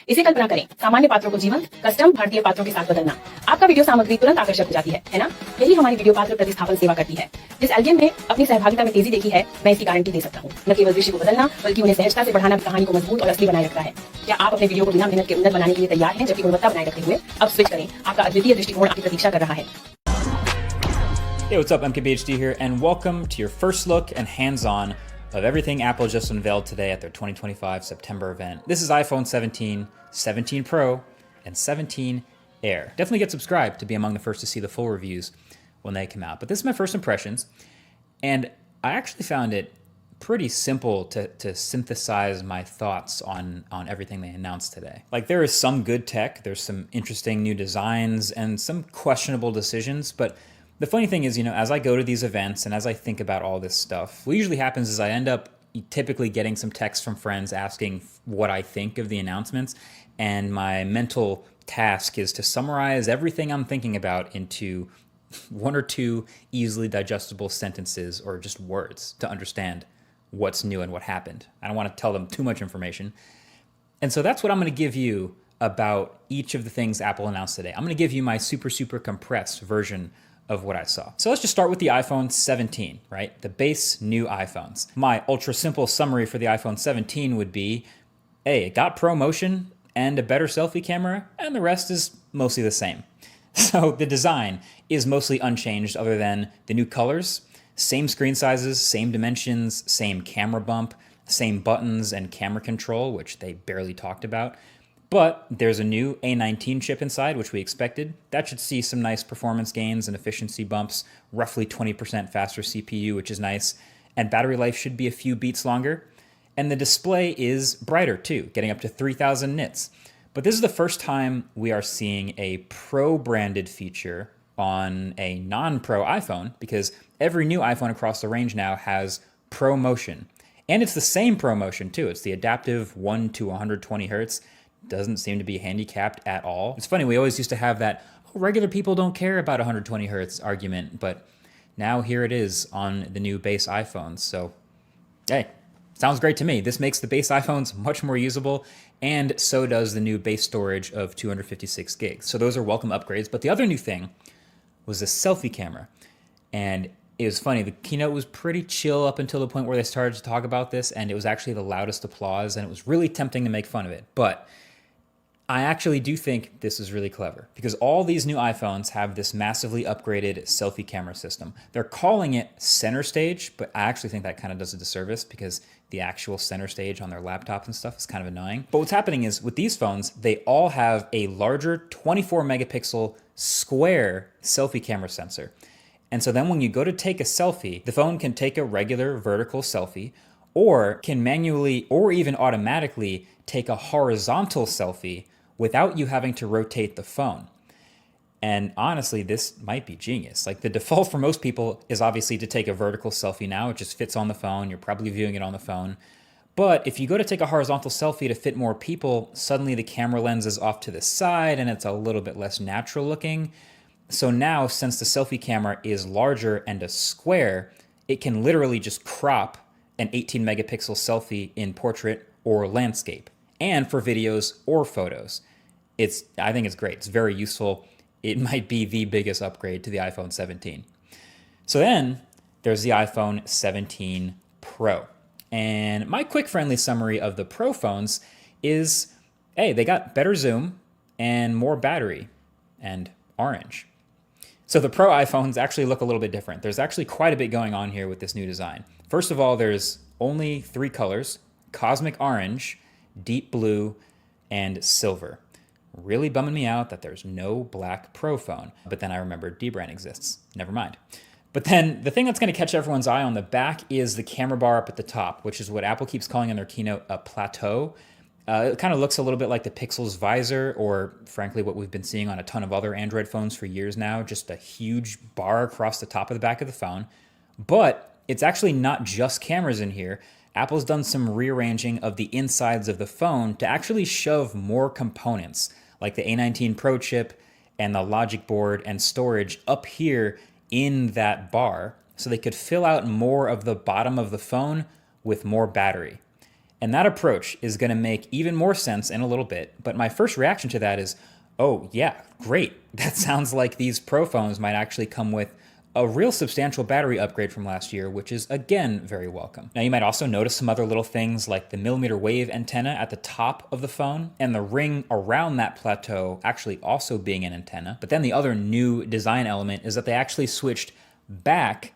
इसे कल्पना करें, सामान्य पात्रों को जीवंत, कस्टम भारतीय पात्रों के साथ बदलना। आपका वीडियो सामग्री तुरंत आकर्षक हो जाती है ना? यही हमारी वीडियो पात्र प्रतिस्थापन सेवा करती है। जिस एल्गियम ने अपनी सहभागिता में तेजी देखी है, मैं इसकी गारंटी दे सकता हूँ। न केवल दृश्य को बदलना, बल्कि उन्हें सहजता से बढ़ाना भी कहानी को मजबूत और असली बनाए रखता है। क्या आप अपने वीडियो को बिना मेहनत के उन्नत बनाने के लिए तैयार हैं, जबकि गुणवत्ता बनाए रखते हुए? अब स्विच करें, आपका अद्वितीय दृष्टिकोण आपकी प्रतीक्षा कर रहा है। Hey, what's up? MKBHD here, and welcome to your first look and hands-on of everything Apple just unveiled today at their 2025 September event. This is iPhone 17, 17 Pro, and 17 Air. Definitely get subscribed to be among the first to see the full reviews when they come out. But this is my first impressions, and I actually found it pretty simple to synthesize my thoughts on everything they announced today. Like, there is some good tech, there's some interesting new designs, and some questionable decisions, but the funny thing is, as I go to these events and as I think about all this stuff, what usually happens is I end up typically getting some texts from friends asking what I think of the announcements, and my mental task is to summarize everything I'm thinking about into one or two easily digestible sentences or just words to understand what's new and what happened. I don't want to tell them too much information. And so that's what I'm going to give you about each of the things Apple announced today. I'm going to give you my super compressed version of what I saw. So let's just start with the iPhone 17, right? The base new iPhones. My ultra simple summary for the iPhone 17 would be, hey, it got ProMotion and a better selfie camera, and the rest is mostly the same. So the design is mostly unchanged other than the new colors, same screen sizes, same dimensions, same camera bump, same buttons and camera control, which they barely talked about. But there's a new A19 chip inside, which we expected. That should see some nice performance gains and efficiency bumps, roughly 20% faster CPU, which is nice. And battery life should be a few beats longer. And the display is brighter too, getting up to 3000 nits. But this is the first time we are seeing a Pro-branded feature on a non-Pro iPhone, because every new iPhone across the range now has ProMotion. And it's the same ProMotion too. It's the adaptive 1 to 120 hertz. Doesn't seem to be handicapped at all. It's funny, we always used to have that, regular people don't care about 120 hertz argument, but now here it is on the new base iPhones. So, hey, sounds great to me. This makes the base iPhones much more usable, and so does the new base storage of 256 gigs. So those are welcome upgrades. But the other new thing was the selfie camera. And it was funny, the keynote was pretty chill up until the point where they started to talk about this, and it was actually the loudest applause, and it was really tempting to make fun of it. But I actually do think this is really clever, because all these new iPhones have this massively upgraded selfie camera system. They're calling it center stage, but I actually think that kind of does a disservice, because the actual center stage on their laptops and stuff is kind of annoying. But what's happening is with these phones, they all have a larger 24 megapixel square selfie camera sensor. And so then when you go to take a selfie, the phone can take a regular vertical selfie, or can manually or even automatically take a horizontal selfie without you having to rotate the phone. And honestly, this might be genius. Like, the default for most people is obviously to take a vertical selfie now. It just fits on the phone. You're probably viewing it on the phone. But if you go to take a horizontal selfie to fit more people, suddenly the camera lens is off to the side and it's a little bit less natural looking. So now, since the selfie camera is larger and a square, it can literally just crop an 18 megapixel selfie in portrait or landscape, and for videos or photos. I think it's great. It's very useful. It might be the biggest upgrade to the iPhone 17. So then there's the iPhone 17 Pro. And my quick friendly summary of the Pro phones is, hey, they got better zoom and more battery and orange. So the Pro iPhones actually look a little bit different. There's actually quite a bit going on here with this new design. First of all, there's only 3 colors: cosmic orange, deep blue, and silver. Really bumming me out that there's no black Pro phone. But then I remembered Dbrand exists. Never mind. But then the thing that's going to catch everyone's eye on the back is the camera bar up at the top, which is what Apple keeps calling in their keynote a plateau. It kind of looks a little bit like the Pixel's visor, or frankly what we've been seeing on a ton of other Android phones for years now, just a huge bar across the top of the back of the phone. But it's actually not just cameras in here. Apple's done some rearranging of the insides of the phone to actually shove more components, like the A19 Pro chip and the logic board and storage up here in that bar, so they could fill out more of the bottom of the phone with more battery. And that approach is going to make even more sense in a little bit. But my first reaction to that is, oh, yeah, great. That sounds like these Pro phones might actually come with a real substantial battery upgrade from last year, which is again very welcome. Now you might also notice some other little things like the millimeter wave antenna at the top of the phone and the ring around that plateau actually also being an antenna. But then the other new design element is that they actually switched back